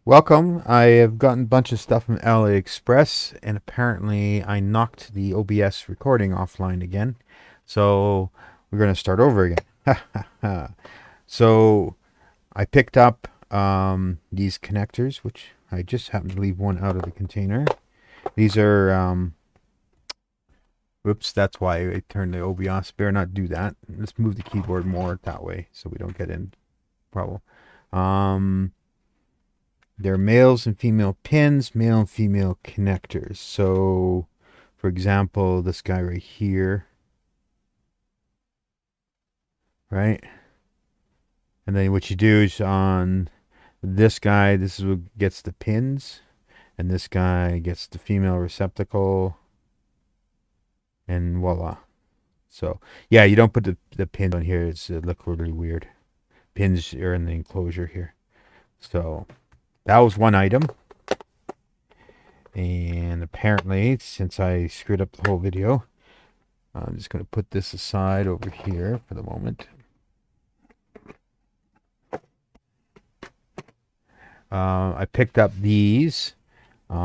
Welcome. I have gotten a bunch of stuff from AliExpress, and apparently I knocked the OBS recording offline again. So we're going to start over again. So I picked up these connectors, which I just happened to leave one out of the container. These are, whoops, that's why I turned the OBS. Better not do that. Let's move the keyboard more that way so we don't get in trouble. Um, They're males and female pins, male and female connectors. So, for example, this guy right here, right? And then what you do is on this guy, this is what gets the pins, and this guy gets the female receptacle, and voila. So, yeah, you don't put the pins on here. It look really weird. Pins are in the enclosure here. So, that was one item. And apparently, since I screwed up the whole video, I'm just going to put this aside over here for the moment. I picked up these. They're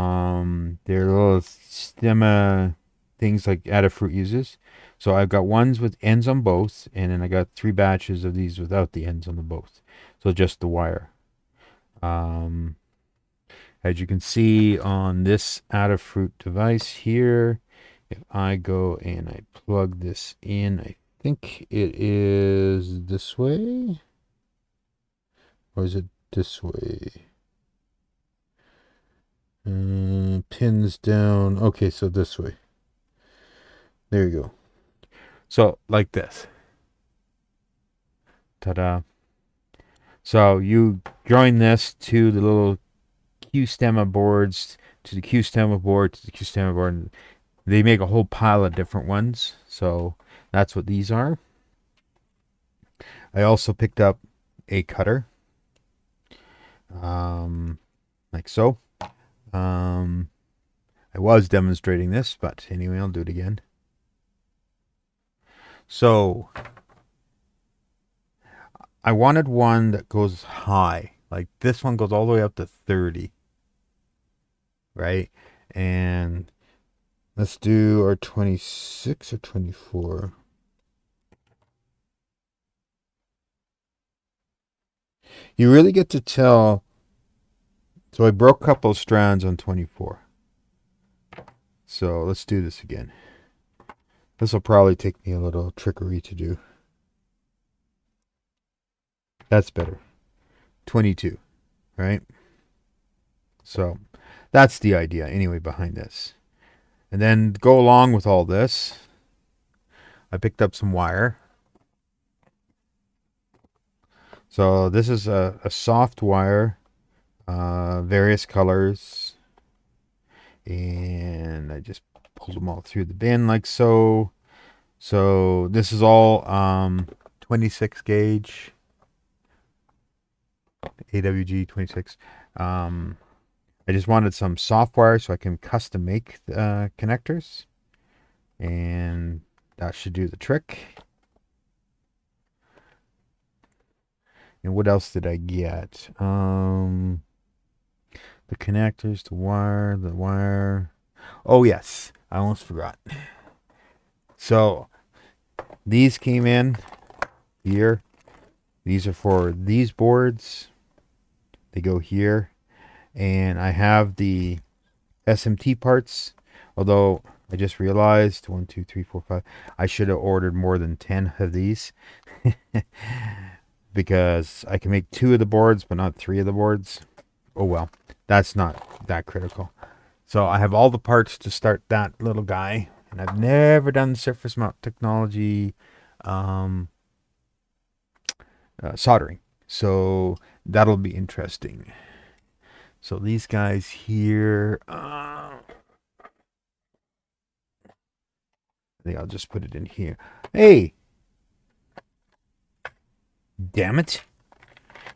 little stemma things like Adafruit uses. So I've got ones with ends on both, and then I got 3 batches of these without the ends on the both. So just the wire. Um, as you can see on this Adafruit device here, if I go and I plug this in, I think it is this way. Or is it this way? Pins down. Okay, so this way. There you go. So, like this. Ta-da. So, you join this to the little Q-stemma boards, to the Q-stemma board, to the Q-stemma board. And they make a whole pile of different ones. So, that's what these are. I also picked up a cutter. Like so. I was demonstrating this, but anyway, I'll do it again. So, I wanted one that goes high. Like this one goes all the way up to 30. Right? And let's do our 26 or 24. You really get to tell. So I broke a couple of strands on 24. So let's do this again. This will probably take me a little trickery to do. That's better. 22, right? So that's the idea anyway behind this. And then to go along with all this, I picked up some wire. So this is a soft wire, various colors. And I just pulled them all through the bin like so. So this is all 26 gauge AWG 26. I just wanted some soft wire so I can custom make connectors, and that should do the trick. And what else did I get? The connectors, the wire. Oh yes, I almost forgot. So these came in here. These are for these boards. They go here. And I have the SMT parts, although I just realized 1, 2, 3, 4, 5. I should have ordered more than 10 of these because I can make 2 of the boards, but not 3 of the boards. Oh well, that's not that critical. So I have all the parts to start that little guy, and I've never done surface mount technology soldering, so that'll be interesting. So these guys here, I think I'll just put it in here. Hey, damn it.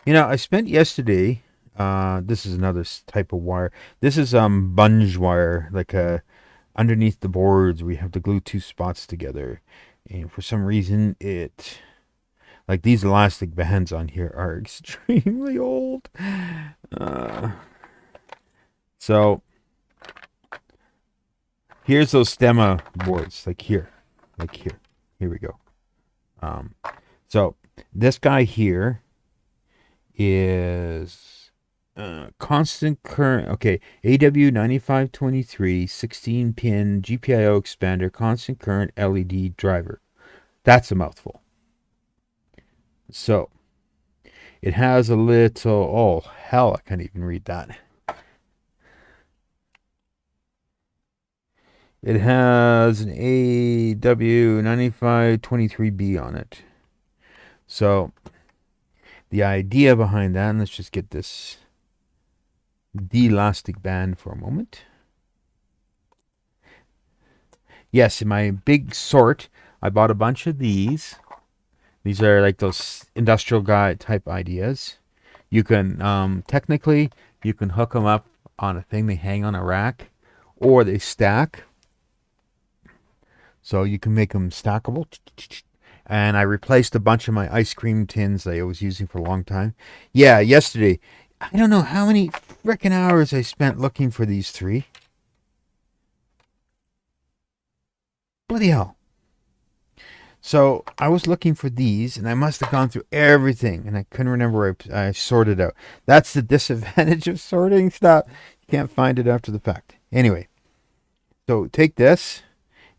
You know, I spent yesterday, this is another type of wire. This is bunge wire, like underneath the boards we have to glue 2 spots together. And for some reason like these elastic bands on here are extremely old. So here's those stemma boards, like here, like here. Here we go. Um, so this guy here is constant current. Okay, AW9523 16-pin GPIO expander, constant current LED driver. That's a mouthful. So it has a little. Oh hell, I can't even read that. It has an AW9523B on it. So the idea behind that, and let's just get this de-elastic band for a moment. Yes, in my big sort, I bought a bunch of these. These are like those industrial guy type ideas. You can technically you can hook them up on a thing. They hang on a rack, or they stack. So you can make them stackable. And I replaced a bunch of my ice cream tins that I was using for a long time. Yeah, yesterday. I don't know how many frickin' hours I spent looking for these three. Bloody hell. So I was looking for these, and I must have gone through everything, and I couldn't remember where I sorted out. That's the disadvantage of sorting stuff. You can't find it after the fact. Anyway, so take this,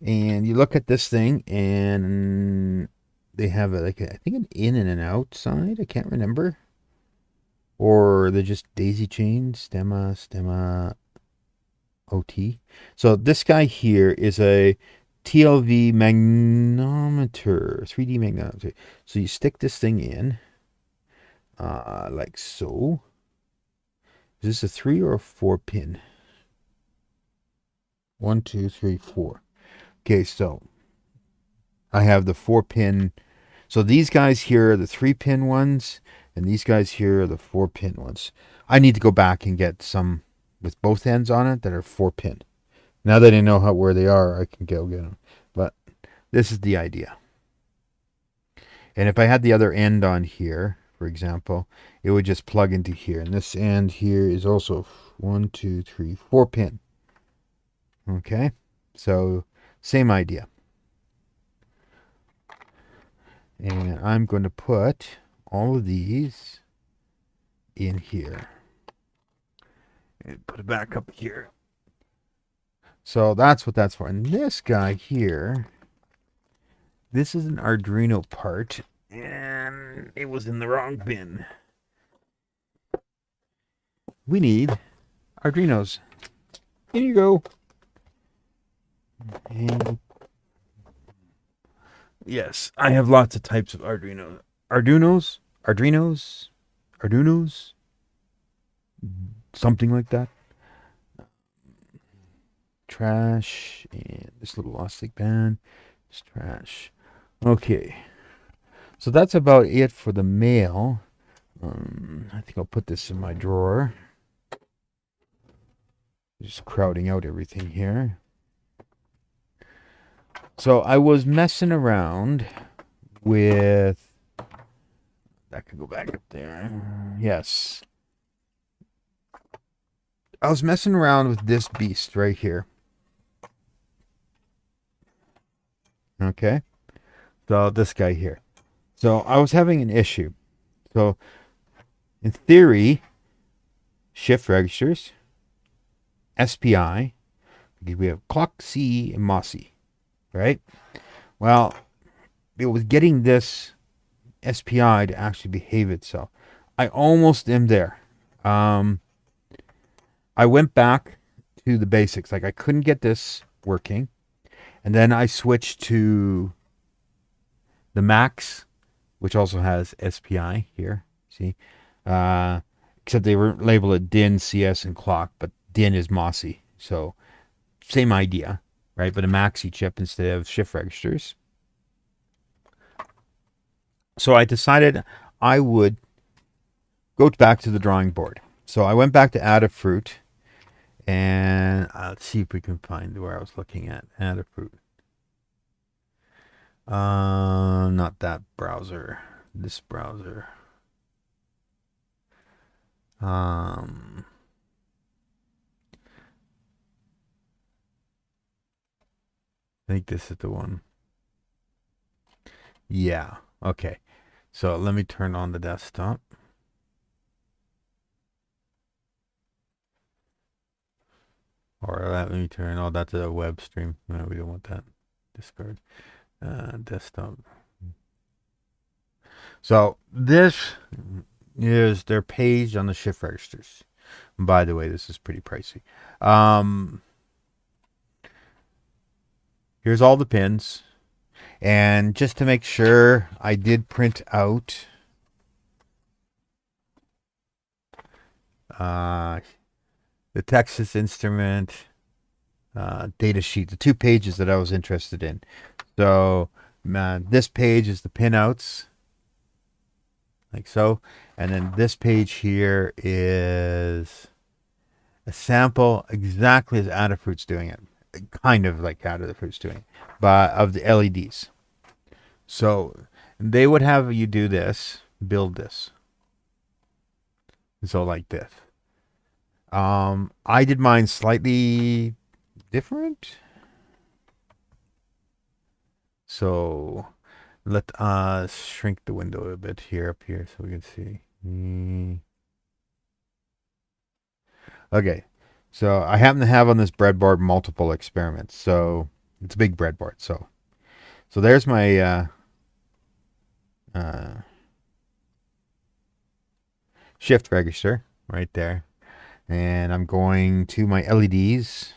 and you look at this thing, and they have I think an in and an outside. I can't remember, or they're just daisy chains, stemma, OT. So this guy here is a TLV magnometer, 3D magnometer. So you stick this thing in, like so. Is this a 3 or a 4 pin? 1, 2, 3, 4. Okay, so I have the 4 pin. So these guys here are the 3 pin ones, and these guys here are the 4 pin ones. I need to go back and get some with both ends on it that are 4 pin. Now that I know where they are, I can go get them. But this is the idea. And if I had the other end on here, for example, it would just plug into here. And this end here is also 1, 2, 3, 4 pin. Okay, so same idea. And I'm going to put all of these in here. And put it back up here. So that's what that's for. And this guy here, this is an Arduino part, and it was in the wrong bin. We need Arduinos. Here you go. And yes, I have lots of types of Arduinos. Arduinos, something like that. Trash, and this little elastic band is trash. Okay, so that's about it for the mail. I think I'll put this in my drawer. Just crowding out everything here. So I was messing around with. That could go back up there. Yes. I was messing around with this beast right here. Okay. So this guy here. So I was having an issue. So in theory, shift registers, SPI, we have clock C and MOSI, right? Well, it was getting this SPI to actually behave itself. I almost am there. I went back to the basics. Like I couldn't get this working. And then I switched to the Max, which also has SPI here. See? Except they label it DIN, CS, and clock, but DIN is MOSI. So same idea, right? But a Maxi chip instead of shift registers. So I decided I would go back to the drawing board. So I went back to Adafruit, and let's see if we can find where I was looking at Adafruit. Not that browser. This browser. think this is the one. Yeah. Okay. So let me turn on the desktop. Or let me turn. Oh, that's a web stream. No, we don't want that. Discard. Desktop. So this is their page on the shift registers. By the way, this is pretty pricey. Here's all the pins. And just to make sure, I did print out the Texas Instrument data sheet, the 2 pages that I was interested in. So this page is the pinouts, like so. And then this page here is a sample exactly as Adafruit's doing it. Kind of like Adafruit's doing it, but of the LEDs. So they would have you do this, build this. So like this. I did mine slightly different. So let us shrink the window a bit here up here so we can see. Okay. So I happen to have on this breadboard multiple experiments. So it's a big breadboard. So there's my shift register right there. And I'm going to my LEDs.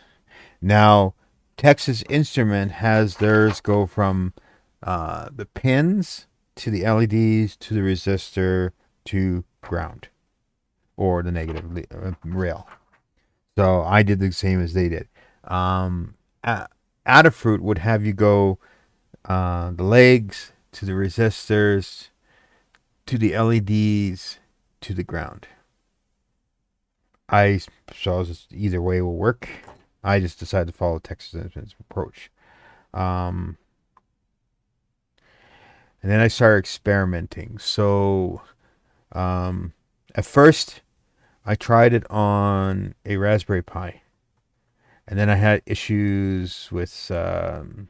Now, Texas Instrument has theirs go from the pins to the LEDs to the resistor to ground or the negative rail. So I did the same as they did. Adafruit would have you go the legs to the resistors to the LEDs to the ground. I suppose either way will work. I just decided to follow Texas Instrument's approach. And then I started experimenting. So at first, I tried it on a Raspberry Pi. And then I had issues with the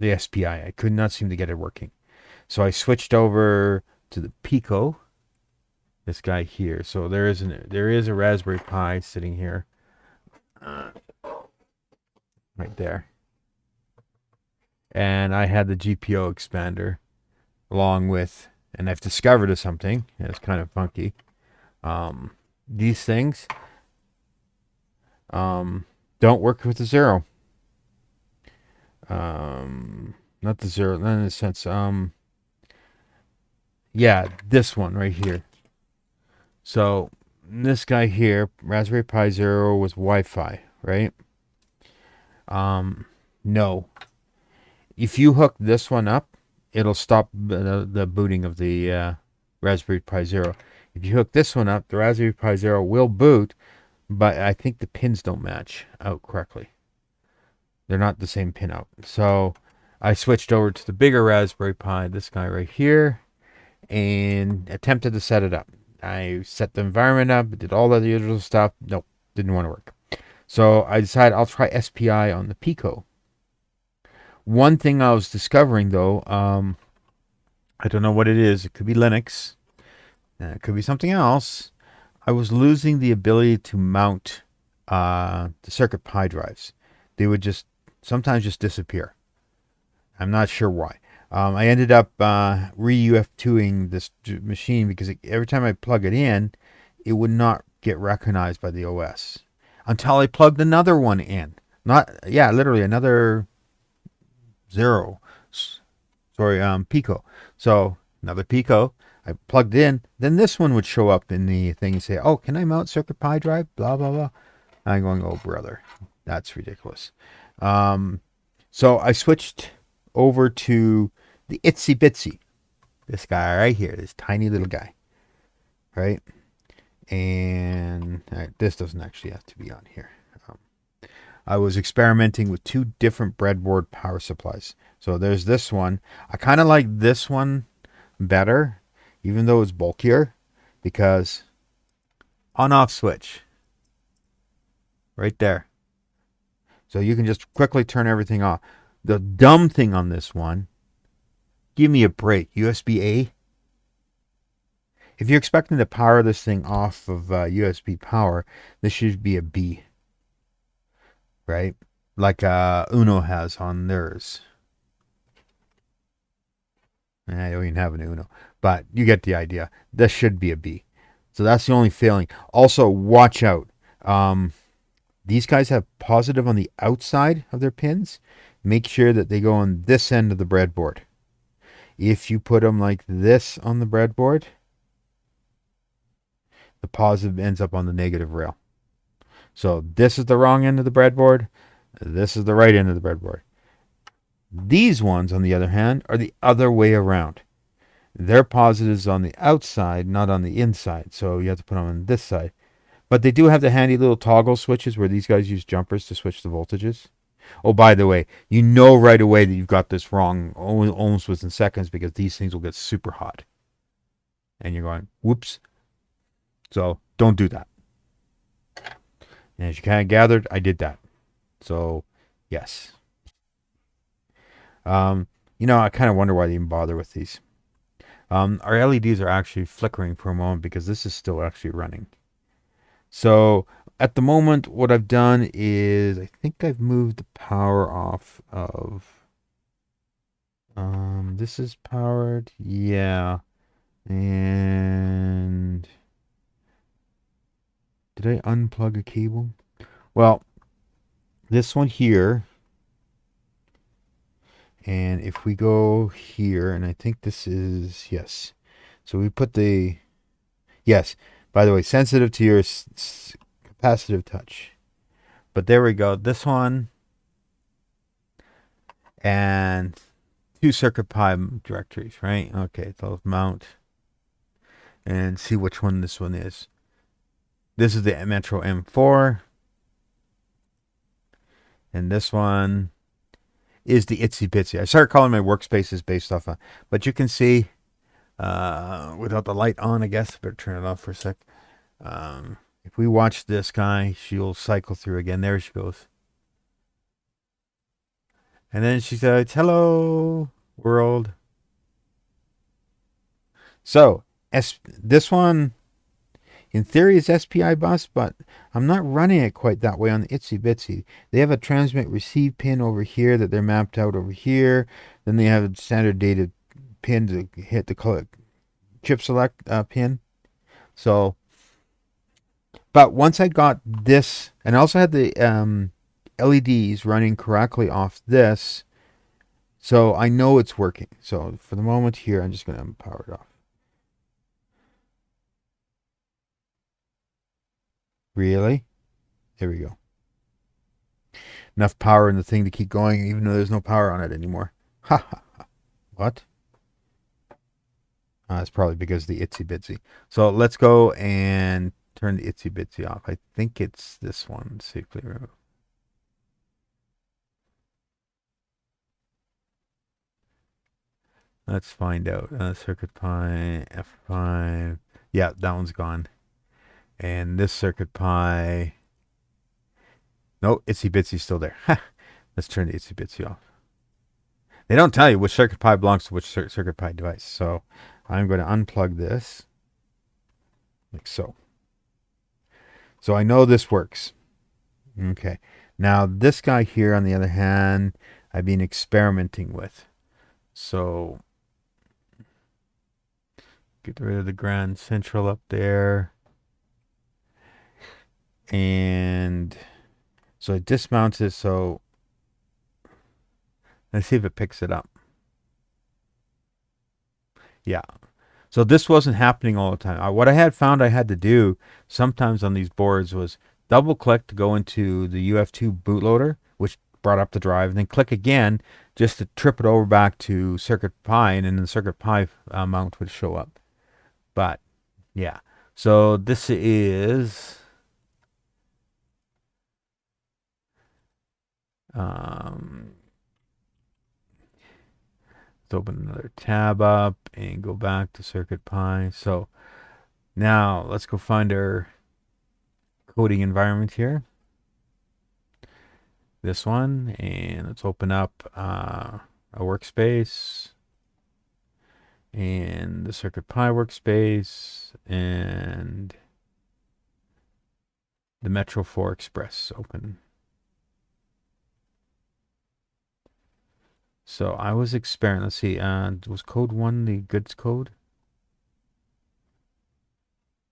SPI. I could not seem to get it working. So I switched over to the Pico. This guy here. So there is a Raspberry Pi sitting here. Right there. And I had the GPO expander along with, and I've discovered something. It's kind of funky. These things don't work with the zero. Not the zero, not in a sense. Yeah, this one right here. So this guy here, Raspberry Pi Zero with Wi-Fi, right? No. If you hook this one up, it'll stop the booting of the Raspberry Pi Zero. If you hook this one up, the Raspberry Pi Zero will boot, but I think the pins don't match out correctly. They're not the same pin out. So I switched over to the bigger Raspberry Pi, this guy right here, and attempted to set it up. I set the environment up, did all the usual stuff. Nope, didn't want to work. So I decided I'll try SPI on the Pico. One thing I was discovering though, I don't know what it is. It could be Linux. It could be something else. I was losing the ability to mount the Circuit Pi drives. They would just sometimes just disappear. I'm not sure why. I ended up re-UF2ing this machine because every time I plug it in, it would not get recognized by the OS until I plugged another one in. Literally another zero. Sorry, Pico. So another Pico. I plugged in. Then this one would show up in the thing and say, "Oh, can I mount Circuit Pi drive?" Blah blah blah. I'm going, "Oh brother, that's ridiculous." So I switched over to the Itsy Bitsy. This guy right here, this tiny little guy, right? And this doesn't actually have to be on here. I was experimenting with 2 different breadboard power supplies. So there's this one. I kind of like this one better, even though it's bulkier, because on-off switch right there. So you can just quickly turn everything off. The dumb thing on this one, give me a break. USB A. If you're expecting to power this thing off of USB power, this should be a B, right? Like Uno has on theirs. I don't even have an Uno, but you get the idea. This should be a B. So that's the only failing. Also, watch out. Um, these guys have positive on the outside of their pins. Make sure that they go on this end of the breadboard. If you put them like this on the breadboard, the positive ends up on the negative rail. So this is the wrong end of the breadboard. This is the right end of the breadboard. These ones, on the other hand, are the other way around. Their positives on the outside, not on the inside. So you have to put them on this side. But they do have the handy little toggle switches where these guys use jumpers to switch the voltages. Oh, by the way, you know right away that you've got this wrong almost within seconds because these things will get super hot. And you're going, whoops. So don't do that. And as you kind of gathered, I did that. So, yes. Um, I kind of wonder why they even bother with these. Our LEDs are actually flickering for a moment because this is still actually running. So at the moment, what I've done is I think I've moved the power off of. This is powered, yeah. And did I unplug a cable? Well, this one here. And if we go here, and I think this is, yes. So we put the, yes. By the way, sensitive to your capacitive touch. But there we go. This one and two CircuitPy directories, right? Okay, so mount and see which one this one is. This is the Metro M4. And this one is the Itsy Bitsy. I started calling my workspaces based off of, but you can see without the light on, I guess. Better turn it off for a sec. If we watch this guy, she'll cycle through again. There she goes. And then she says, hello, world. So, this one, in theory, is SPI bus, but I'm not running it quite that way on the Itsy Bitsy. They have a transmit receive pin over here that they're mapped out over here. Then they have a standard data pin to hit the chip select pin. So, but once I got this, and I also had the LEDs running correctly off this, so I know it's working. So for the moment here, I'm just going to power it off. Really? There we go. Enough power in the thing to keep going, even though there's no power on it anymore. Ha ha ha. What? It's probably because of the Itsy Bitsy. So let's go and turn the Itsy Bitsy off. I think it's this one. Safely remove. Let's find out. CircuitPy F5. Yeah, that one's gone. And this CircuitPy. No, Itsy Bitsy's still there. Let's turn the Itsy Bitsy off. They don't tell you which CircuitPy belongs to which CircuitPy device. So I'm going to unplug this. Like so. So I know this works. Okay. Now this guy here, on the other hand, I've been experimenting with. So get rid of the Grand Central up there. And so I dismount it. So let's see if it picks it up. Yeah. So this wasn't happening all the time. What I had found I had to do sometimes on these boards was double click to go into the UF2 bootloader, which brought up the drive, and then click again just to trip it over back to CircuitPy, and then the CircuitPy mount would show up. But yeah, so this is let's open another tab up and go back to CircuitPy. So now let's go find our coding environment here. this one, and let's open up a workspace and the Circuit Pi workspace and the Metro 4 Express open. So I was experimenting. Let's see. Was code 1 the goods code?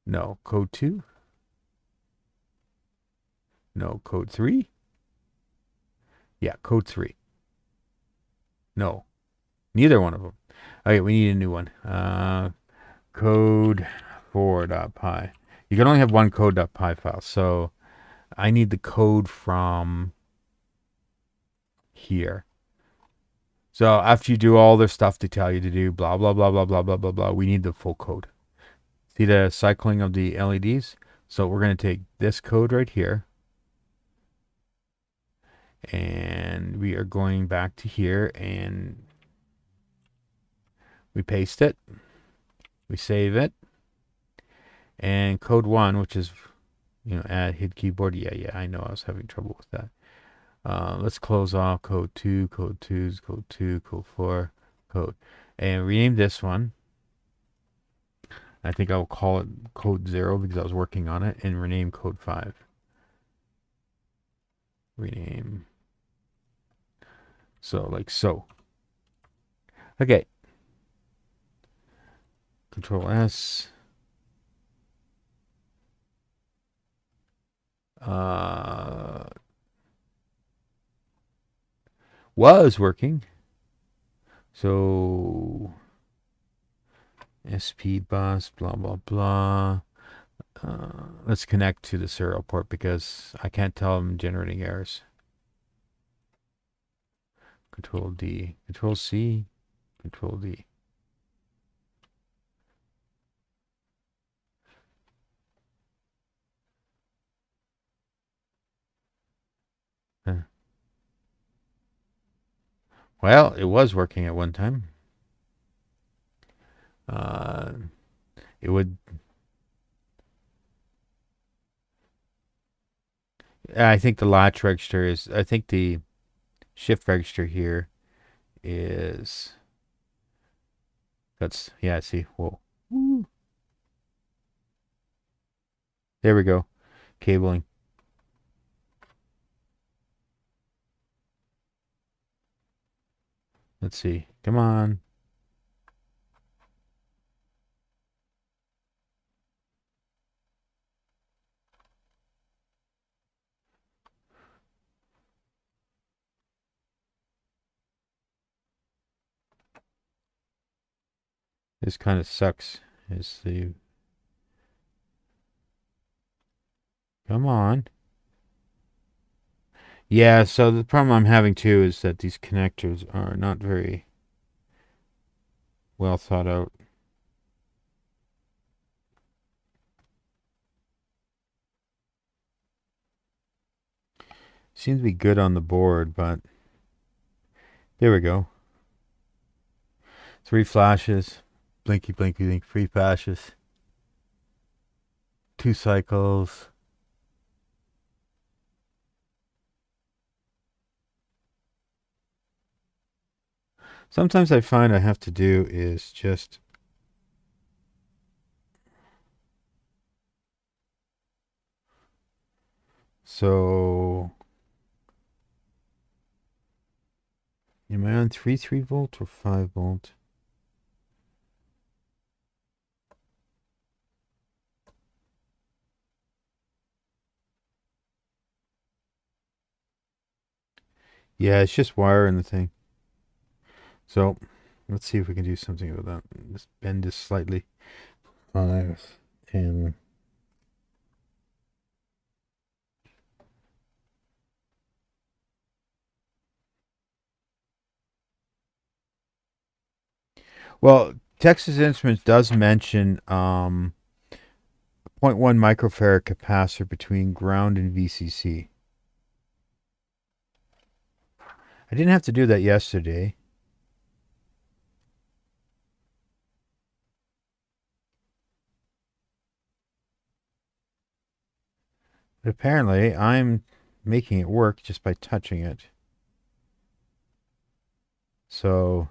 No. Code 2? No. Code 3? Yeah, code 3. No. Neither one of them. Okay, we need a new one. Code 4.py. You can only have one code.py file. So I need the code from here. So after you do all the stuff they tell you to do, blah, blah, blah, blah, blah, blah, blah, blah, we need the full code. See the cycling of the LEDs? So we're going to take this code right here. And we are going back to here and we paste it. We save it. And code 1, which is, add hid keyboard. Yeah, I know I was having trouble with that. Let's close off code 2, code 2, code 2, code 4, code. And rename this one. I think I will call it code 0 because I was working on it, and rename code 5. Rename. So, like so. Okay. Control S. Was working. So SP bus, blah, blah, blah. Let's connect to the serial port because I can't tell I'm generating errors. Control D, Control C, Control D. Well, it was working at one time. It would. I think the latch register is. I think the shift register here is. That's yeah. See, whoa. Woo. There we go. Cabling. Let's see. Come on. This kind of sucks. Is the. Come on. Yeah, so the problem I'm having too is that these connectors are not very well thought out. Seems to be good on the board, but there we go. 3 flashes. Blinky, blinky, blink. 3 flashes. 2 cycles. Sometimes I find I have to do is just so am I on 3 volt or 5 volt? Yeah, it's just wire in the thing. So let's see if we can do something about that. Just bend this slightly. 5, 10. Well, Texas Instruments does mention 0.1 microfarad capacitor between ground and VCC. I didn't have to do that yesterday. But apparently, I'm making it work just by touching it. So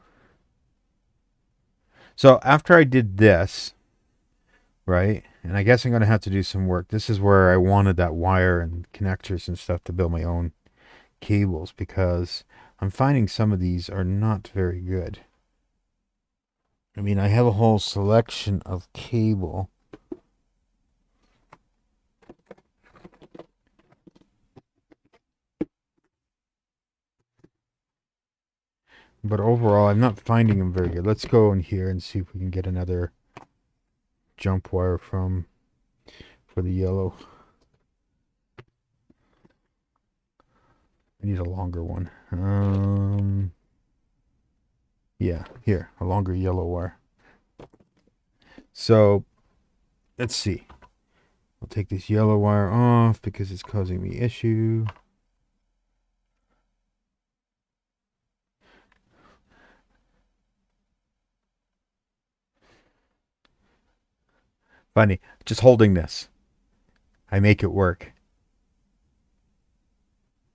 after I did this, right, and I guess I'm going to have to do some work. This is where I wanted that wire and connectors and stuff to build my own cables, because I'm finding some of these are not very good. I mean, I have a whole selection of cable. But overall, I'm not finding them very good. Let's go in here and see if we can get another jump wire for the yellow. I need a longer one. Yeah, here, a longer yellow wire. So, let's see. I'll take this yellow wire off because it's causing me issue. Funny, just holding this, I make it work.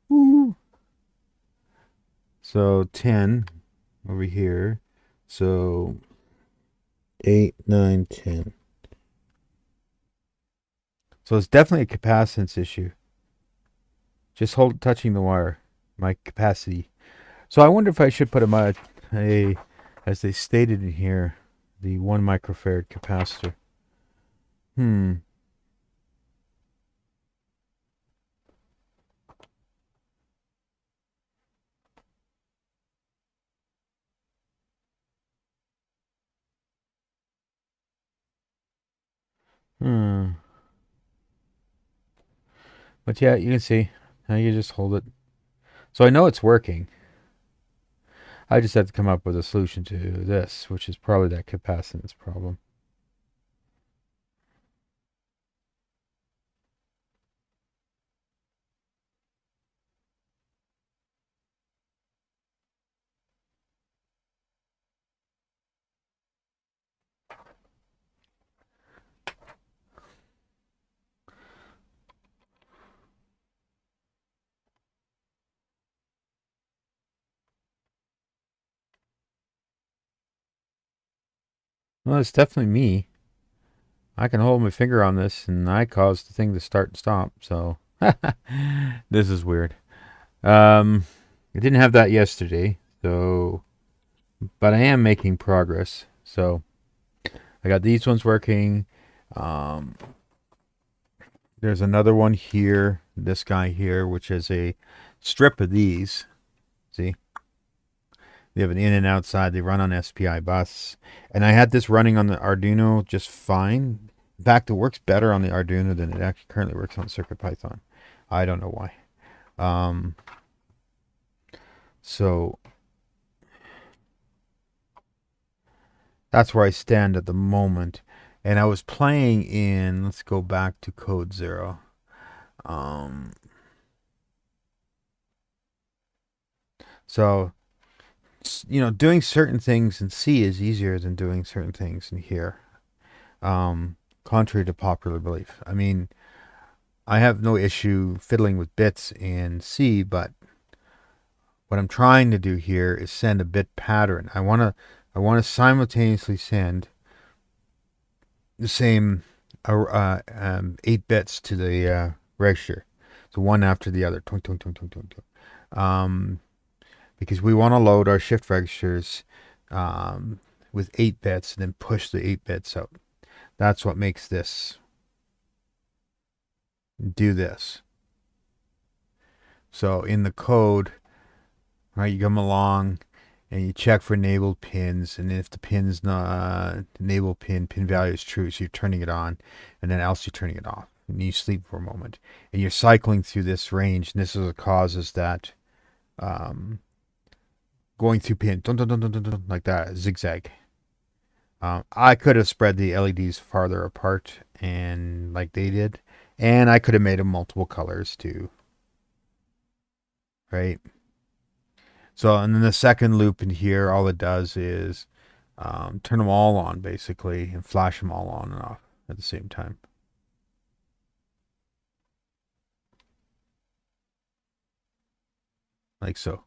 Woo. So 10 over here. So 8, 9, 10. So it's definitely a capacitance issue. Just touching the wire, my capacity. So I wonder if I should put as they stated in here, the 1 microfarad capacitor. Hmm. Hmm. But yeah, you can see how you just hold it. So I know it's working. I just have to come up with a solution to this, which is probably that capacitance problem. Well, it's definitely me. I can hold my finger on this, and I caused the thing to start and stop. So this is weird. I didn't have that yesterday, so but I am making progress. So I got these ones working. Um, there's another one here. This guy here, which is a strip of these. See, they have an in and outside. They run on SPI bus, and I had this running on the Arduino just fine. In fact, it works better on the Arduino than it actually currently works on CircuitPython. I don't know why. Um, so that's where I stand at the moment. And I was playing in, let's go back to Code Zero. Um, so, doing certain things in C is easier than doing certain things in here, contrary to popular belief. I mean, I have no issue fiddling with bits in C, but what I'm trying to do here is send a bit pattern. I want to simultaneously send the same 8 bits to the register. So one after the other. Twink, twink, twink, twink, twink, twink. Because we want to load our shift registers with 8 bits and then push the 8 bits out. That's what makes this do this. So in the code, right, you come along and you check for enabled pins, and if the pin's not enabled pin value is true, so you're turning it on, and then else you're turning it off, and you sleep for a moment, and you're cycling through this range, and this is what causes that going through pin dun, dun, dun, dun, dun, dun, like that zigzag. I could have spread the LEDs farther apart and like they did, and I could have made them multiple colors too, right? So, and then the second loop in here, all it does is turn them all on basically and flash them all on and off at the same time. like so.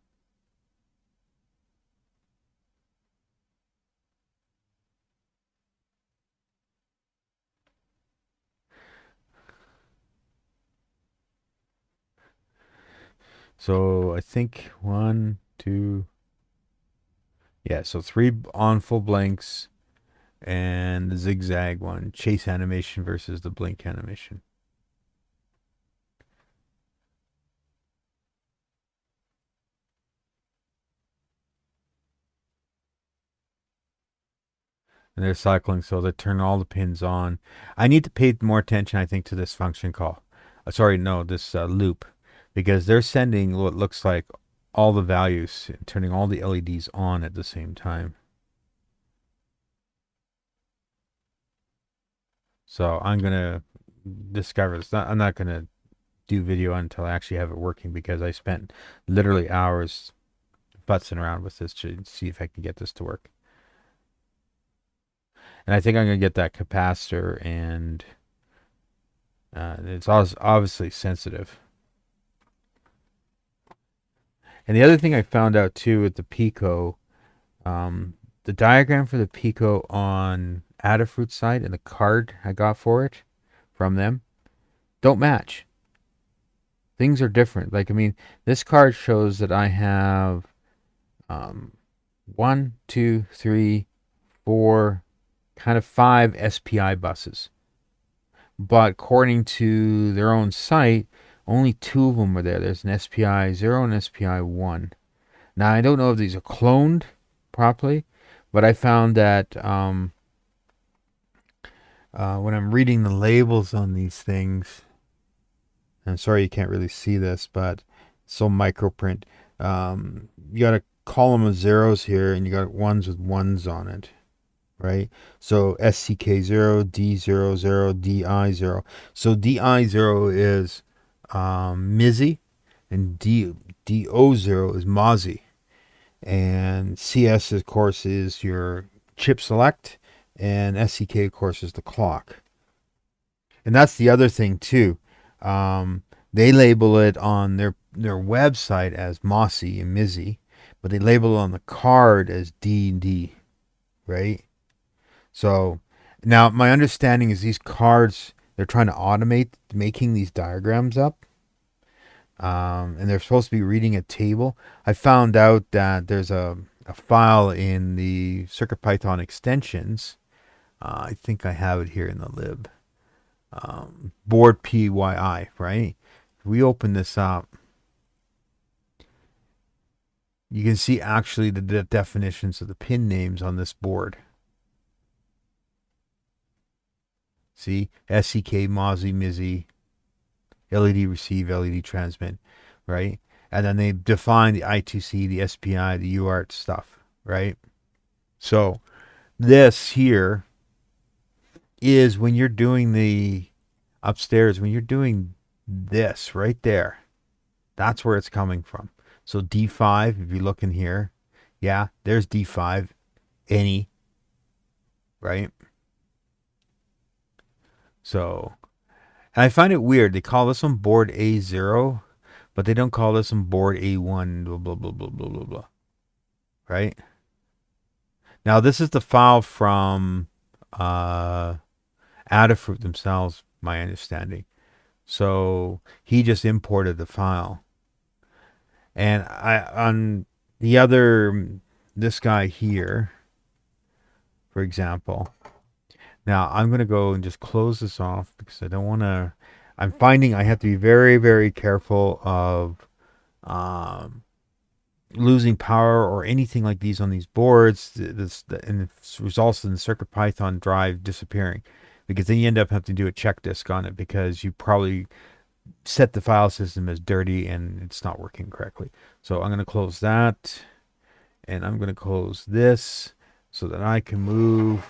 So I think one, two, yeah. So three on full blinks and the zigzag one, chase animation versus the blink animation. And they're cycling, so they turn all the pins on. I need to pay more attention, I think, to this function call. Sorry, no, this loop, because they're sending what looks like all the values, turning all the LEDs on at the same time. So I'm gonna discover this. I'm not gonna do video until I actually have it working because I spent literally hours futzing around with this to see if I can get this to work. And I think I'm gonna get that capacitor, and it's obviously sensitive. And the other thing I found out too with the Pico, the diagram for the Pico on Adafruit's site and the card I got for it from them don't match. Things are different. Like, I mean, this card shows that I have um, one, two, three, four, kind of five SPI buses. But according to their own site, only two of them were there. There's an SPI 0 and SPI 1. Now, I don't know if these are cloned properly, but I found that when I'm reading the labels on these things, I'm sorry you can't really see this, but it's so microprint. You got a column of zeros here, and you got ones with ones on it, right? So SCK0, D00, DI0. So DI0 is MISI, and DO0 is MOSI. And CS, of course, is your chip select, and SCK, of course, is the clock. And that's the other thing too. They label it on their website as Mossy and Mizzy, but they label it on the card as D and D, right? So now my understanding is these cards they're trying to automate making these diagrams up. And they're supposed to be reading a table. I found out that there's a file in the CircuitPython extensions. I think I have it here in the lib. Board PYI, right? If we open this up, you can see actually the definitions of the pin names on this board. See, SCK, MOSI, MISI, LED receive, LED transmit, right? And then they define the I2C, the SPI, the UART stuff, right? So this here is when you're doing the upstairs, when you're doing this right there, that's where it's coming from. So D5, if you look in here, yeah, there's D5, any, right? So, and I find it weird. They call this one board A0, but they don't call this one board A1, blah, blah, blah, blah, blah, blah, blah, right? Now, this is the file from Adafruit themselves, my understanding. So he just imported the file. And I on the other this guy here, for example. Now I'm gonna go and just close this off because I don't want to. I'm finding I have to be very very careful of um, losing power or anything like these on these boards. And it results in the CircuitPython drive disappearing because then you end up having to do a check disk on it because you probably set the file system as dirty and it's not working correctly. So I'm going to close that and I'm going to close this so that I can move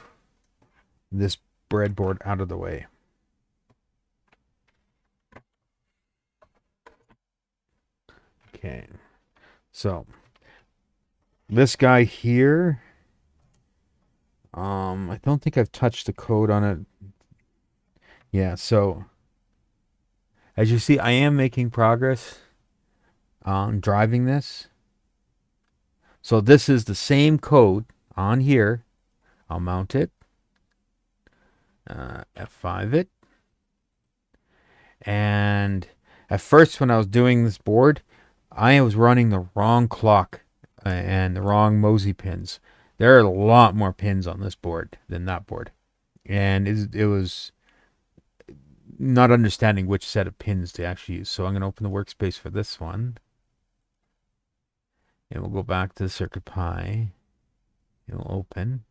this breadboard out of the way. Okay. So this guy here, I don't think I've touched the code on it. Yeah, so as you see, I am making progress. driving this. So this is the same code on here. I'll mount it. F5 it. And at first when I was doing this board, I was running the wrong clock and the wrong Mosey pins. There are a lot more pins on this board than that board. And it was not understanding which set of pins to actually use. So I'm going to open the workspace for this one. And we'll go back to the CircuitPy. It will open.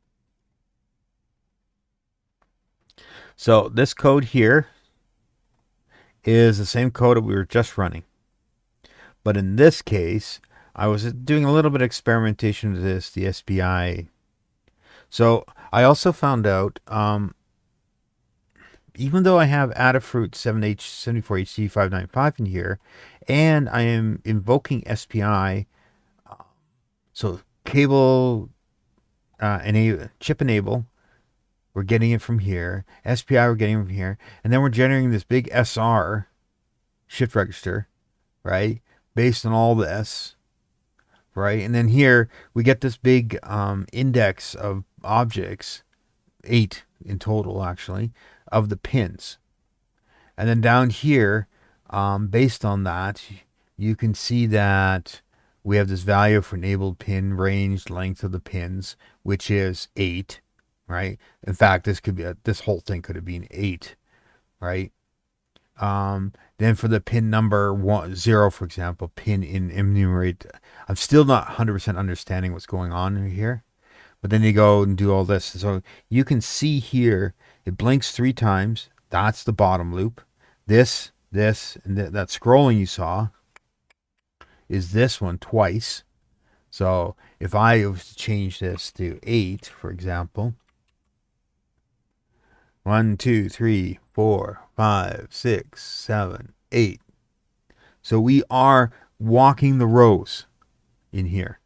So this code here is the same code that we were just running. But in this case, I was doing a little bit of experimentation with this, the SPI. So I also found out, even though I have Adafruit 74HC595 in here, and I am invoking SPI, so cable chip enable, we're getting it from here. SPI, we're getting it from here. And then we're generating this big SR shift register, right? Based on all this, right? And then here we get this big index of objects, 8 in total actually, of the pins. And then down here, based on that, you can see that we have this value for enabled pin range, length of the pins, which is 8, right? In fact, this whole thing could have been 8, right? Then for the pin number 0, for example, pin in enumerate, I'm still not 100% understanding what's going on here. But then you go and do all this. So you can see here, it blinks 3 times. That's the bottom loop. This, and that scrolling you saw is this one twice. So if I was to change this to 8, for example, 1, 2, 3, 4, 5, 6, 7, 8. So we are walking the rows in here,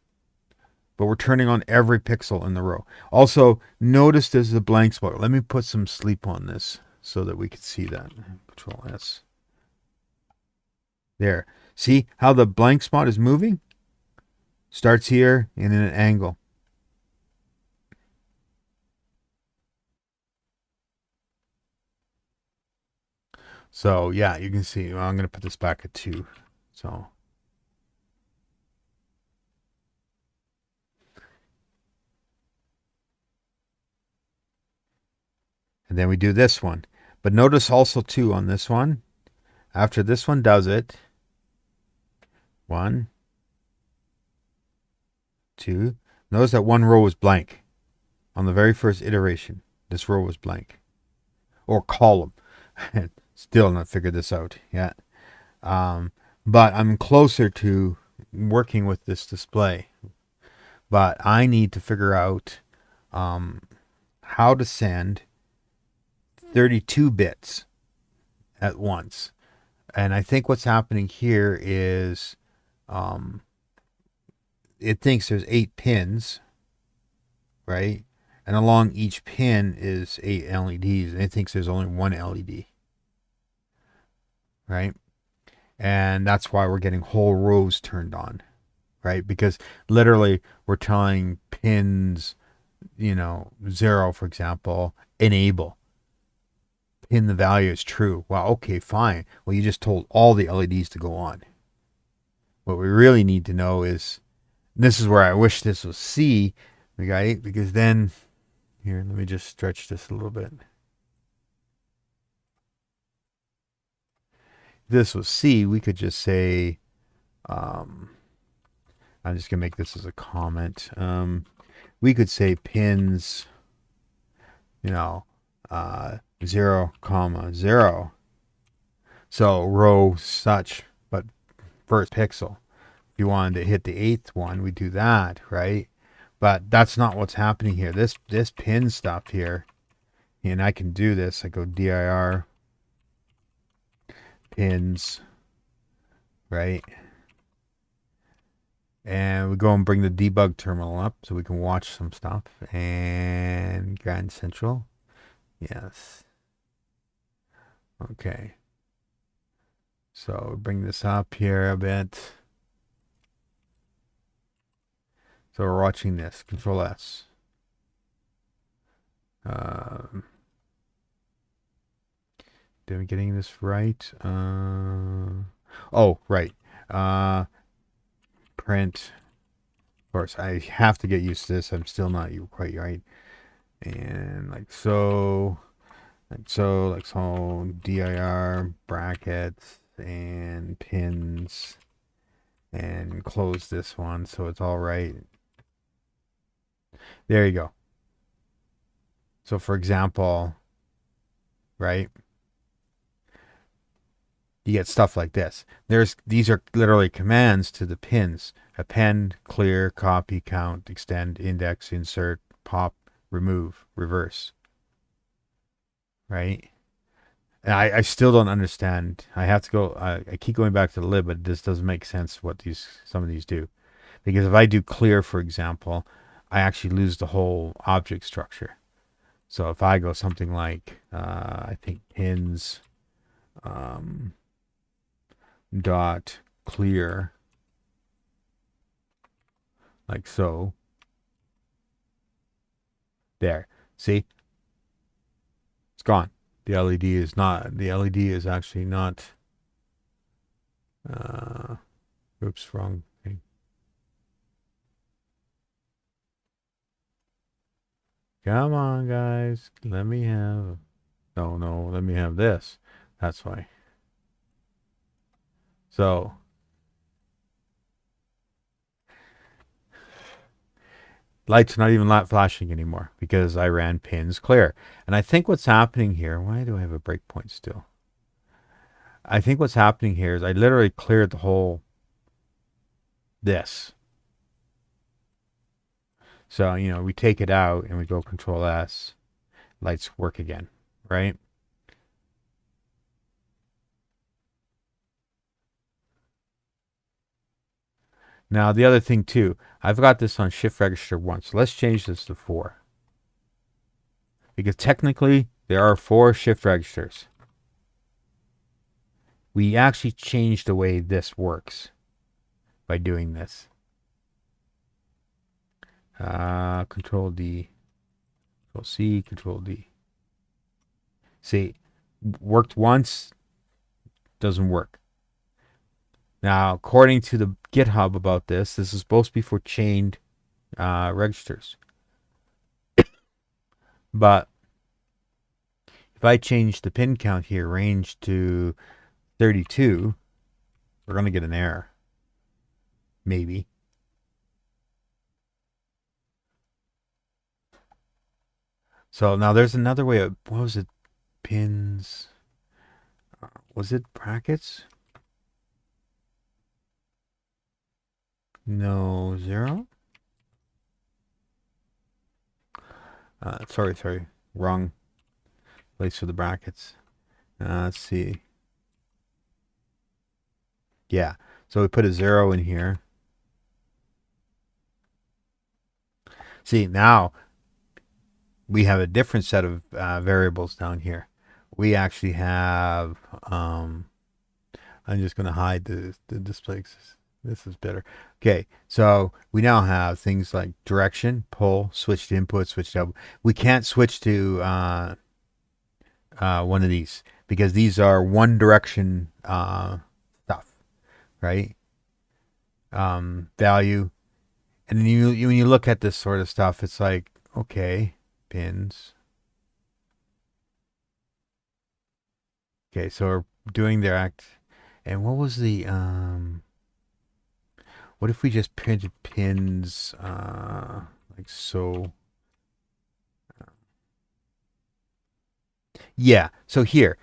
but we're turning on every pixel in the row. Also, notice there's a blank spot. Let me put some sleep on this so that we can see that. Control S. There. See how the blank spot is moving? Starts here and in an angle. So yeah, you can see. Well, I'm going to put this back at 2. So and then we do this one. But notice also too on this one, after this one does it, 1, 2. Notice that one row was blank. On the very first iteration, this row was blank. Or column. Still not figured this out yet. But I'm closer to working with this display. But I need to figure out how to send 32 bits at once. And I think what's happening here is it thinks there's 8 pins, right? And along each pin is 8 LEDs, and it thinks there's only 1 LED, right? And that's why we're getting whole rows turned on, right? Because literally we're telling pins, 0, for example, enable. Pin the value is true. Well, okay, fine. Well, you just told all the LEDs to go on. What we really need to know is, and this is where I wish this was C, right? Because then, here, let me just stretch this a little bit. If this was C, we could just say, I'm just going to make this as a comment. We could say pins, 0, 0. So row such, but first pixel. If you wanted to hit the 8th one, we do that, right? But that's not what's happening here. This pin stuff here, and I can do this. I go dir pins, right? And we go and bring the debug terminal up so we can watch some stuff. And Grand Central. Yes. Okay. So bring this up here a bit. So we're watching this. Control S. Am I getting this right? Oh, right. Print. Of course, I have to get used to this. I'm still not quite right. And like so, like so, dir brackets and pins, and close this one so it's all right. There you go. So for example, right, you get stuff like this. These are literally commands to the pins: append, clear, copy, count, extend, index, insert, pop, remove, reverse. Right? And I still don't understand. I have to go. I keep going back to the lib, but this doesn't make sense what some of these do. Because if I do clear, for example, I actually lose the whole object structure. So if I go something like, I think pins dot clear, like so. There. See? It's gone. The LED is not. The LED is actually not. Oops, wrong thing. Come on, guys. Let me have. No, let me have this. That's why. So, light's not even flashing anymore because I ran pins clear. And I think what's happening here, why do I have a breakpoint still? I think what's happening here is I literally cleared the whole this. So, we take it out and we go Control S. Lights work again, right? Now, the other thing too, I've got this on shift register 1. So let's change this to 4. Because technically, there are 4 shift registers. We actually changed the way this works by doing this. Control D, Control C, Control D. See, worked once, doesn't work. Now, according to the GitHub about this is supposed to be for chained registers. But if I change the pin count here, range to 32, we're going to get an error. Maybe. So now there's another way of, what was it? Pins. Was it brackets? No, 0? Sorry. Wrong place for the brackets. Let's see. Yeah. So we put a 0 in here. See, now we have a different set of variables down here. We actually have, I'm just going to hide the display. This is better. Okay, so we now have things like direction, pull, switch to input, switch to output. We can't switch to one of these because these are one direction stuff, right? Value. And then when you look at this sort of stuff, it's like, okay, pins. Okay, so we're doing their act. And what was the what if we just printed pins like so? Yeah, so here,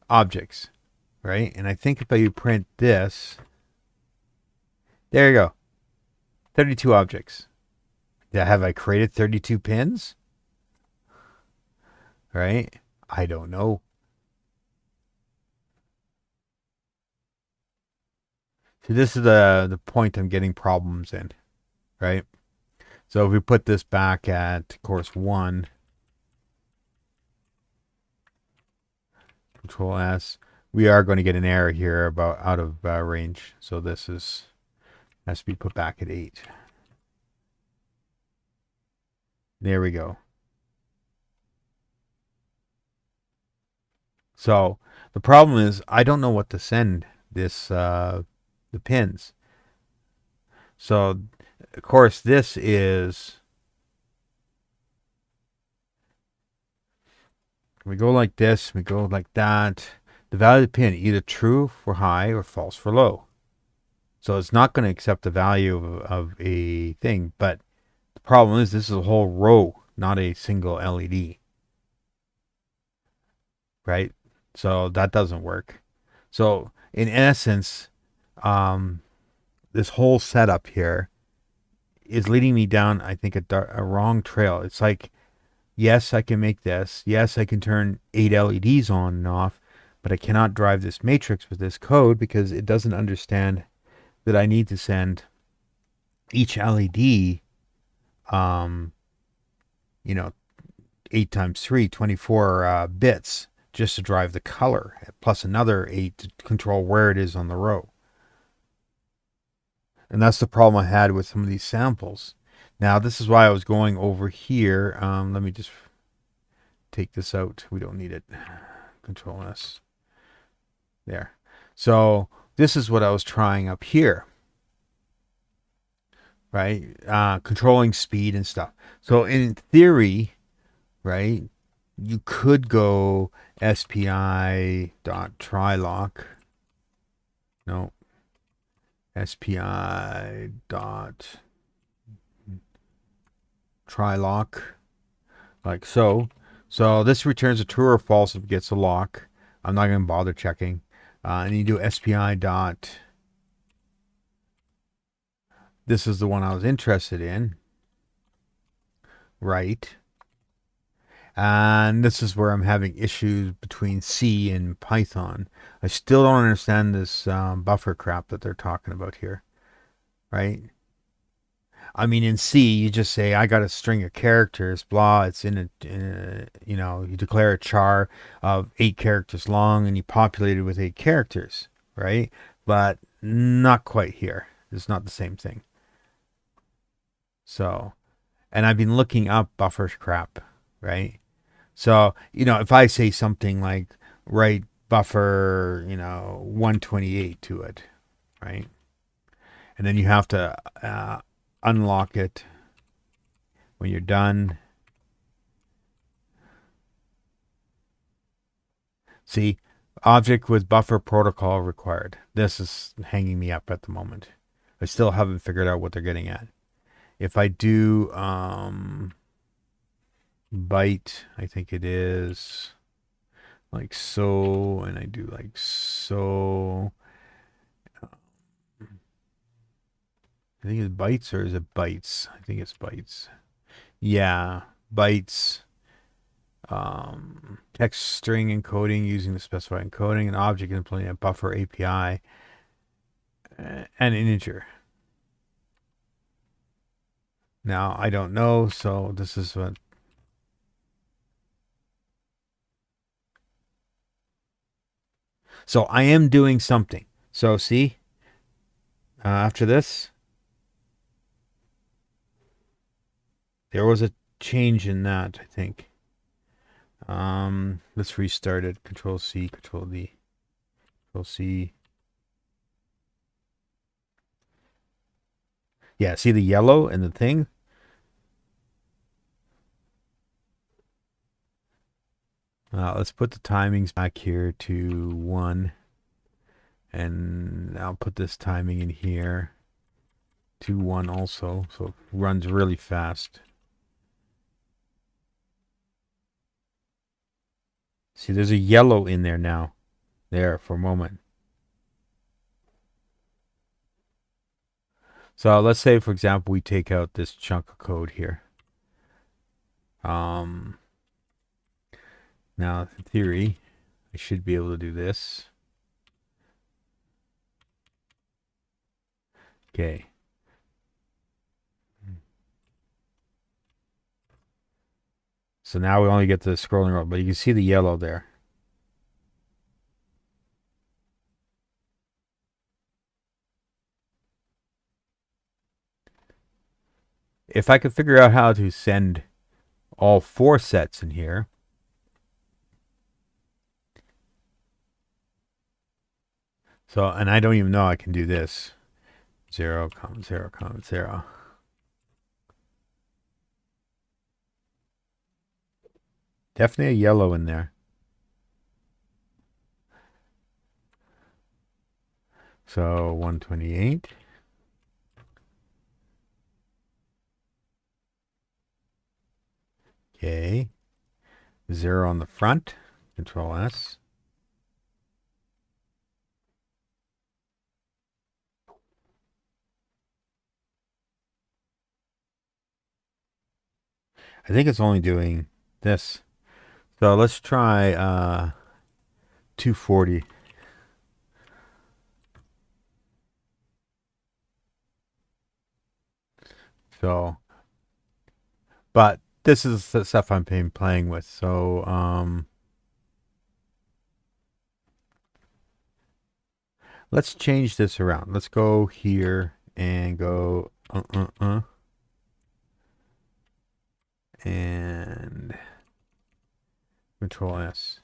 objects, right? And I think if I print this, there you go. 32 objects. Have I created 32 pins? Right? I don't know. So this is the point I'm getting problems in, right? So if we put this back at course 1, Control S, we are going to get an error here about out of range. So this has to be put back at 8. There we go. So the problem is I don't know what to send this the pins. So of course this is we go like this, we go like that. The value of the pin either true for high or false for low. So it's not going to accept the value of a thing. But the problem is this is a whole row, not a single LED, right? So that doesn't work. So in essence, um, this whole setup here is leading me down, I think, a wrong trail. It's like, yes, I can make this. Yes, I can turn 8 LEDs on and off, but I cannot drive this matrix with this code because it doesn't understand that I need to send each LED, um, you know, 8 times 3, 24 bits just to drive the color, plus another 8 to control where it is on the row. And that's the problem I had with some of these samples. Now, this is why I was going over here. Let me just take this out. We don't need it. Control S. There. So this is what I was trying up here, right? Controlling speed and stuff. So in theory, right, you could go SPI dot trilock. No. SPI dot trilock, like so. So this returns a true or false if it gets a lock. I'm not going to bother checking. And you do SPI dot. This is the one I was interested in. Right. And this is where I'm having issues between C and Python. I still don't understand this buffer crap that they're talking about here. Right. I mean, in C, you just say, I got a string of characters, blah, it's you declare a char of 8 characters long and you populate it with 8 characters, right? But not quite here. It's not the same thing. So, and I've been looking up buffer crap, right? So, if I say something like, write buffer, 128 to it, right? And then you have to unlock it when you're done. See, object with buffer protocol required. This is hanging me up at the moment. I still haven't figured out what they're getting at. If I do byte, I think it is like so, and I do like so. I think it's bytes or is it bytes? I think it's bytes. Yeah, bytes. Text string encoding using the specified encoding, an object implementing a buffer API, an integer. Now I don't know, so this is what. So I am doing something. So see, after this, there was a change in that, I think. Let's restart it. Control C, Control D, Control C. Yeah, see the yellow and the thing? Let's put the timings back here to 1. And I'll put this timing in here to 1 also. So it runs really fast. See, there's a yellow in there now. There for a moment. So let's say, for example, we take out this chunk of code here. Now, in theory, I should be able to do this. Okay. So now we only get the scrolling row, but you can see the yellow there. If I could figure out how to send all 4 sets in here. So, and I don't even know I can do this. 0, 0, 0. Definitely a yellow in there. So 128. Okay. 0 on the front. Control S. I think it's only doing this. So let's try 240. So, but this is the stuff I've been playing with. So, let's change this around. Let's go here and go and Control S.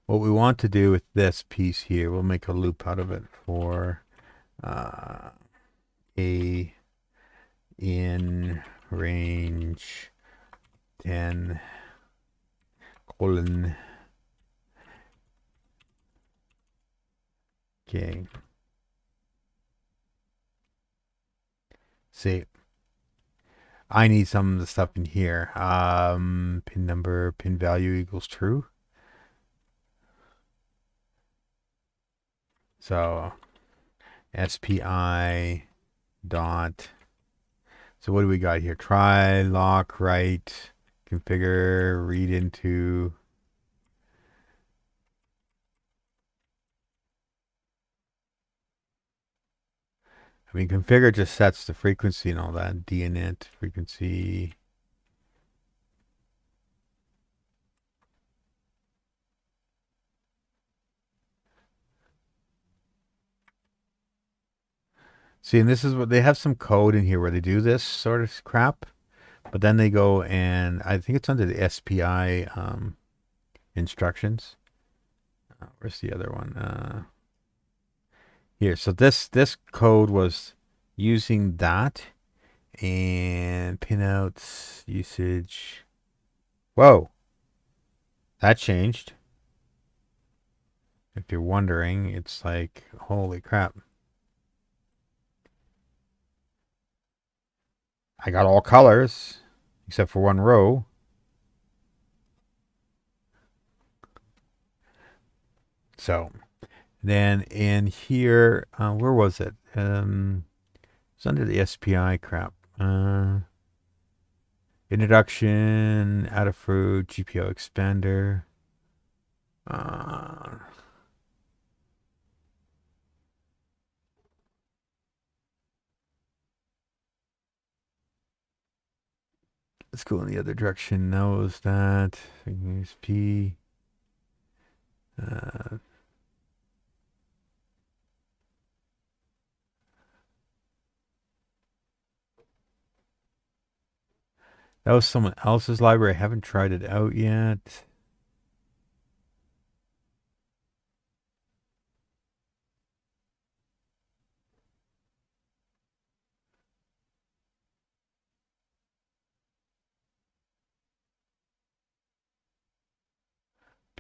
What we want to do with this piece here, we'll make a loop out of it for A in range 10 colon. Okay. See, I need some of the stuff in here. Pin number, pin value equals true. So SPI dot. So what do we got here? Try, lock, write, configure, read into. I mean, configure just sets the frequency and all that. DNet frequency. See, and this is what they have some code in here where they do this sort of crap, but then they go and I think it's under the SPI instructions. Where's the other one? Here. So this code was using that and pinouts usage. Whoa, that changed. If you're wondering, it's like holy crap. I got all colors except for one row. So then in here, where was it? It's under the SPI crap. Introduction, Adafruit, GPO expander. Let's go in the other direction. Now was that. Here's P. That was someone else's library. I haven't tried it out yet.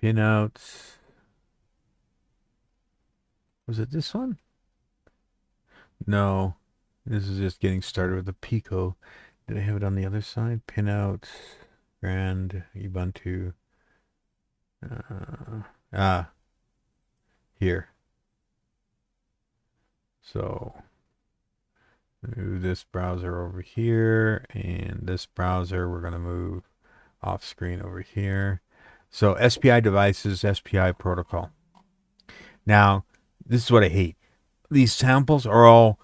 Pinouts. Was it this one? No. This is just getting started with the Pico. Did I have it on the other side? Pinouts. Grand. Ubuntu. Here. So move this browser over here, and this browser we're going to move off screen over here. So SPI devices, SPI protocol. Now, this is what I hate. These samples are all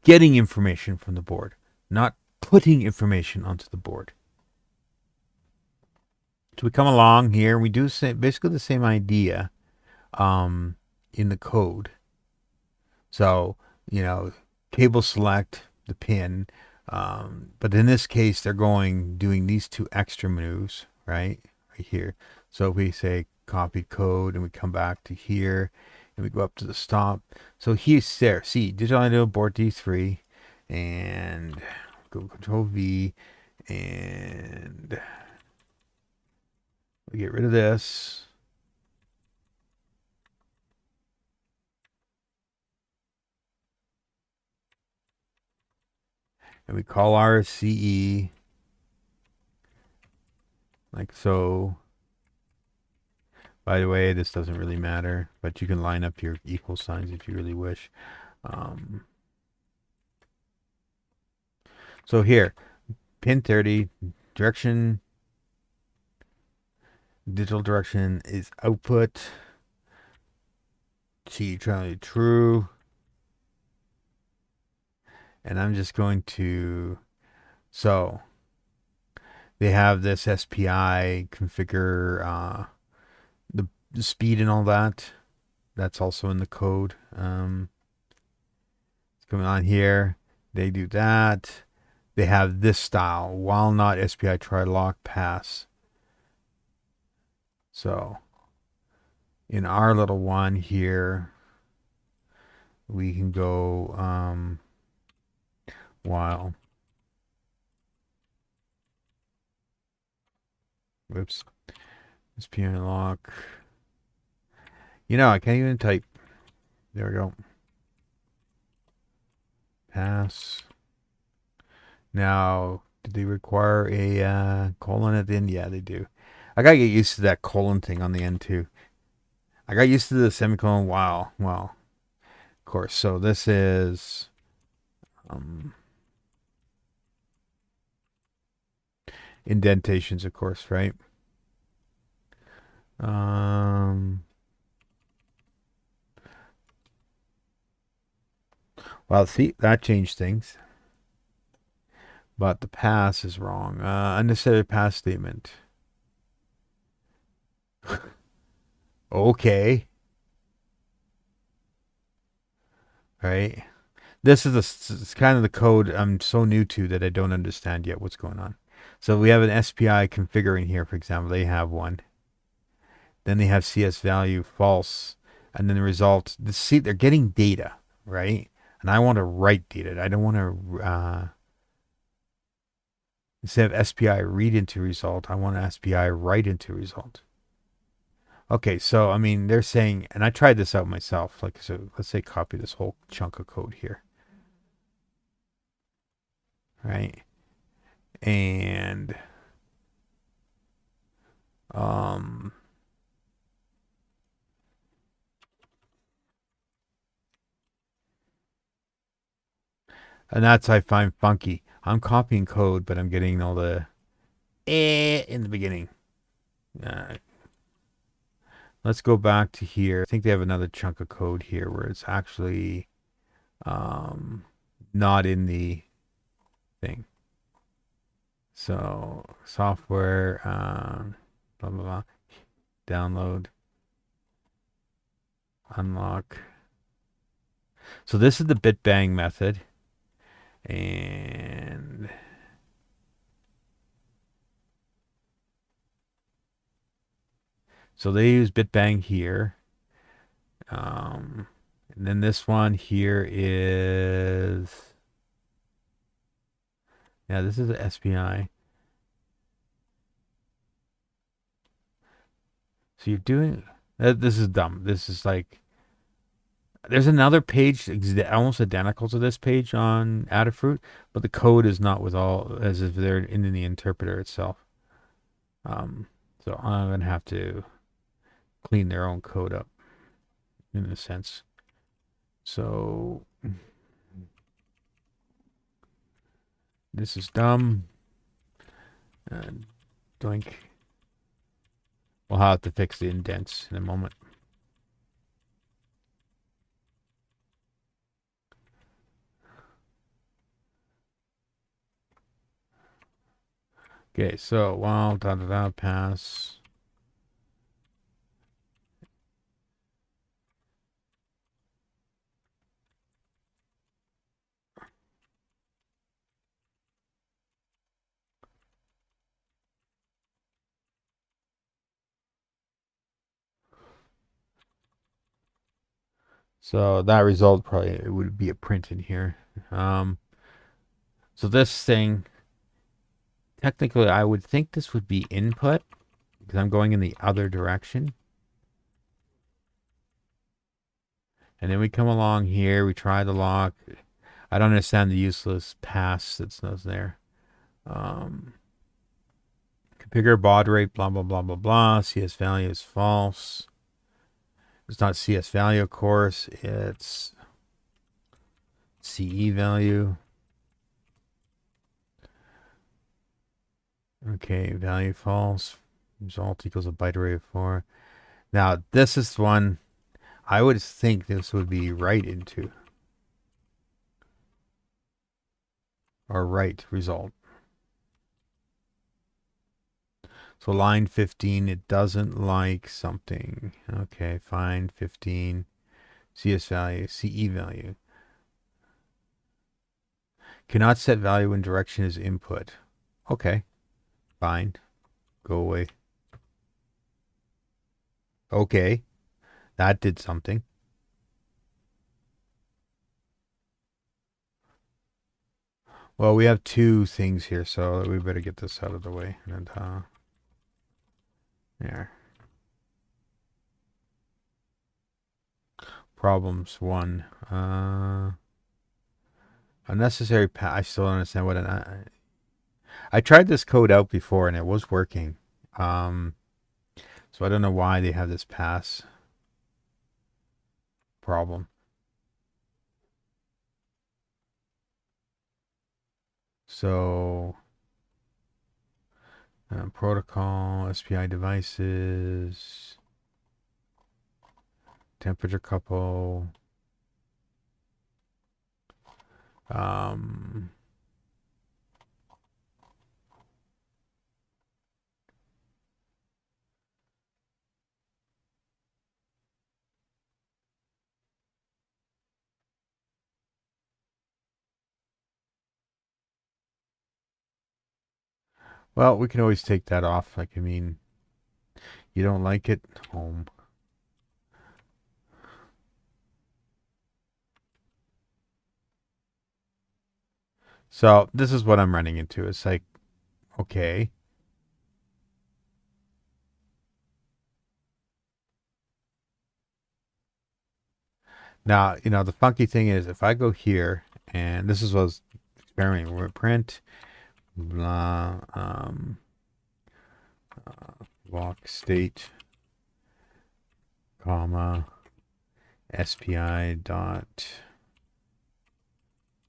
getting information from the board, not putting information onto the board. So we come along here, we do basically the same idea in the code. So, cable select, the pin. But in this case, they're doing these two extra moves, right here. So if we say copy code and we come back to here and we go up to the stop. So he's there. See, digital audio abort D3 and go Control V and we get rid of this. And we call our CE like so. By the way, this doesn't really matter, but you can line up your equal signs if you really wish. So here, pin 30, direction, digital direction is output. C Charlie true. And I'm just going to, so they have this SPI configure the speed and all that. That's also in the code. It's coming on here. They do that. They have this style, while not SPI try lock pass. So in our little one here, we can go while. Whoops. SPI lock. You know, I can't even type. There we go. Pass. Now, do they require a colon at the end? Yeah, they do. I gotta get used to that colon thing on the end too. I got used to the semicolon. Wow. Well, of course. So this is indentations, of course, right? Well, see, that changed things. But the pass is wrong. Unnecessary pass statement. Okay. Right. This is it's kind of the code I'm so new to that I don't understand yet what's going on. So we have an SPI configuring here, for example. They have one. Then they have CS value false. And then the result. See, they're getting data, right? And I want to write data. I don't want to, instead of SPI read into result, I want SPI write into result. Okay, so I mean, they're saying, and I tried this out myself. Like, so let's say copy this whole chunk of code here, right? And um, and that's I find funky. I'm copying code, but I'm getting all the in the beginning. Uh, let's go back to here. I think they have another chunk of code here where it's actually not in the thing. So software, blah blah blah, download, unlock. So this is the bit bang method, and so they use bit bang here. And then this one here is, yeah, this is a SPI. So you're doing, this is dumb. This is like, there's another page almost identical to this page on Adafruit, but the code is not with all, as if they're in the interpreter itself. So I'm going to have to clean their own code up in a sense. So this is dumb. And doink. We'll have to fix the indents in a moment. Okay, so while pass. So that result probably it would be a print in here. Um, so this thing, technically, I would think this would be input because I'm going in the other direction. And then we come along here, we try the lock. I don't understand the useless pass that's there. Configure baud rate, blah, blah, blah, blah, blah. CS value is false. It's not CS value, of course. It's CE value. Okay, value false. Result equals a byte array of 4. Now, this is one I would think this would be right into. Or right result. So line 15, it doesn't like something. Okay, fine, 15. CS value, CE value. Cannot set value when direction is input. Okay, fine. Go away. Okay, that did something. Well, we have two things here, so we better get this out of the way. And there. Problems 1. Unnecessary I still don't understand what I tried this code out before and it was working. So I don't know why they have this pass problem. So protocol, SPI devices, temperature couple. Well, we can always take that off. Like, I mean, you don't like it? Home. So this is what I'm running into. It's like, okay. Now, the funky thing is if I go here, and this is what I was experimenting with, print, blah, lock state, comma, SPI dot,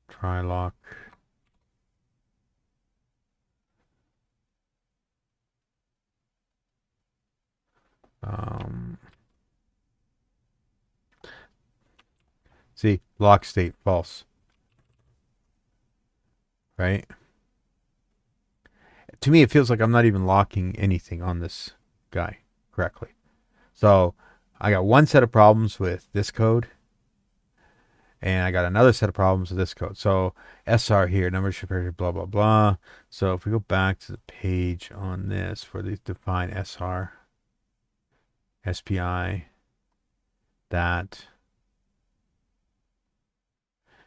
try lock. See, lock state false. Right? To me, it feels like I'm not even locking anything on this guy correctly. So I got one set of problems with this code, and I got another set of problems with this code. So SR here, number superior, blah, blah, blah. So if we go back to the page on this where they define SR, SPI, that.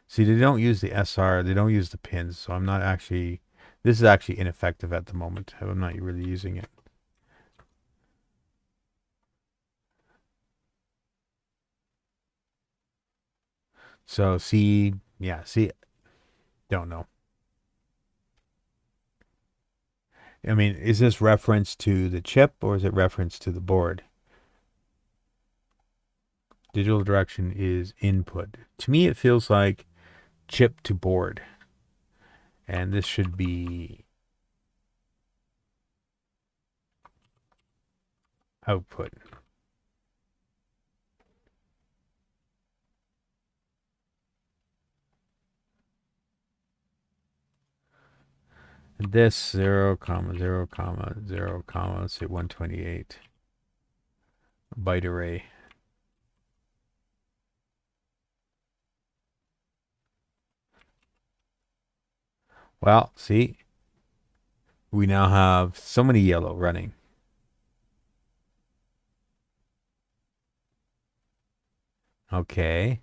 See, they don't use the SR, they don't use the pins, so I'm not actually, this is actually ineffective at the moment. I'm not really using it. So see, yeah, see, don't know. I mean, is this reference to the chip or is it reference to the board? Digital direction is input. To me, it feels like chip to board. And this should be output. This 0, 0, 0, let's say 128 byte array. Well, see, we now have so many yellow running. Okay.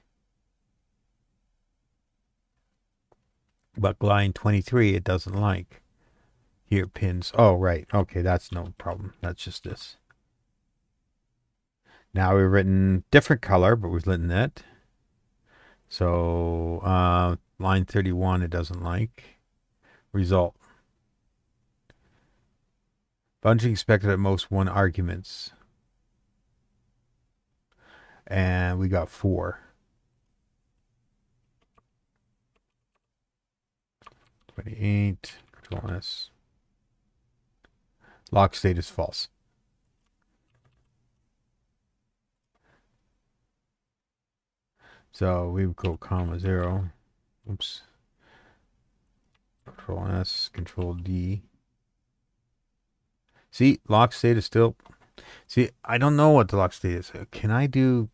But line 23, it doesn't like. Here, pins. Oh, right. Okay, that's no problem. That's just this. Now we've written different color, but we've written it. So line 31, it doesn't like. Result. Bunching expected at most 1 arguments. And we got 4. 28. Control S. Lock state is false. So we would go comma 0. Oops. Control S, Control D. See, lock state is still. See, I don't know what the lock state is. Can I do?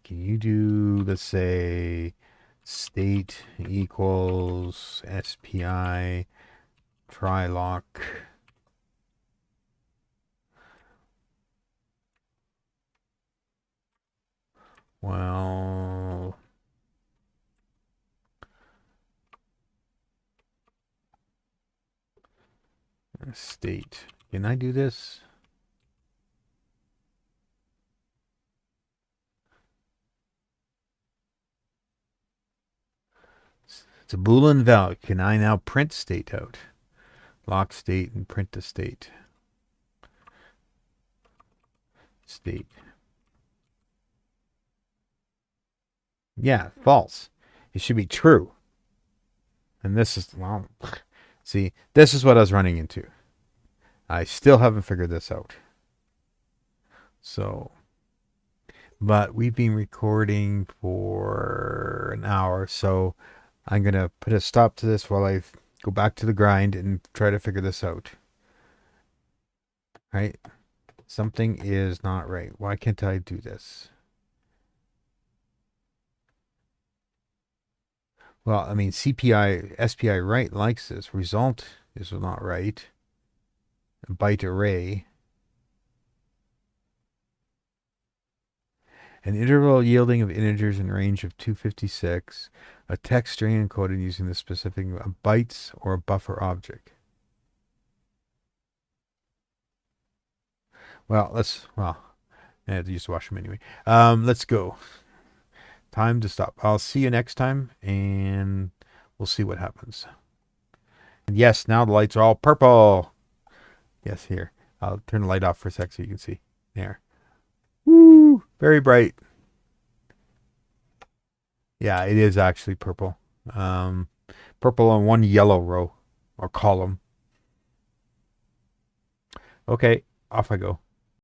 Can you do? Let's say, state equals SPI try lock. Well, state. Can I do this? It's a Boolean value. Can I now print state out? Lock state and print the state. State. Yeah, false. It should be true. And this is, well, see, this is what I was running into. I still haven't figured this out. So, but we've been recording for an hour, so I'm going to put a stop to this while I go back to the grind and try to figure this out. Right? Something is not right. Why can't I do this? Well, I mean, SPI right likes this. Result is not right. Byte array. An interval yielding of integers in range of 256. A text string encoded using the specific bytes or a buffer object. Well, I have to use the washroom anyway. Let's go. Time to stop. I'll see you next time, and we'll see what happens. And yes, now the lights are all purple. Yes, here. I'll turn the light off for a sec so you can see. There. Woo! Very bright. Yeah, it is actually purple. Purple on one yellow row or column. Okay, off I go.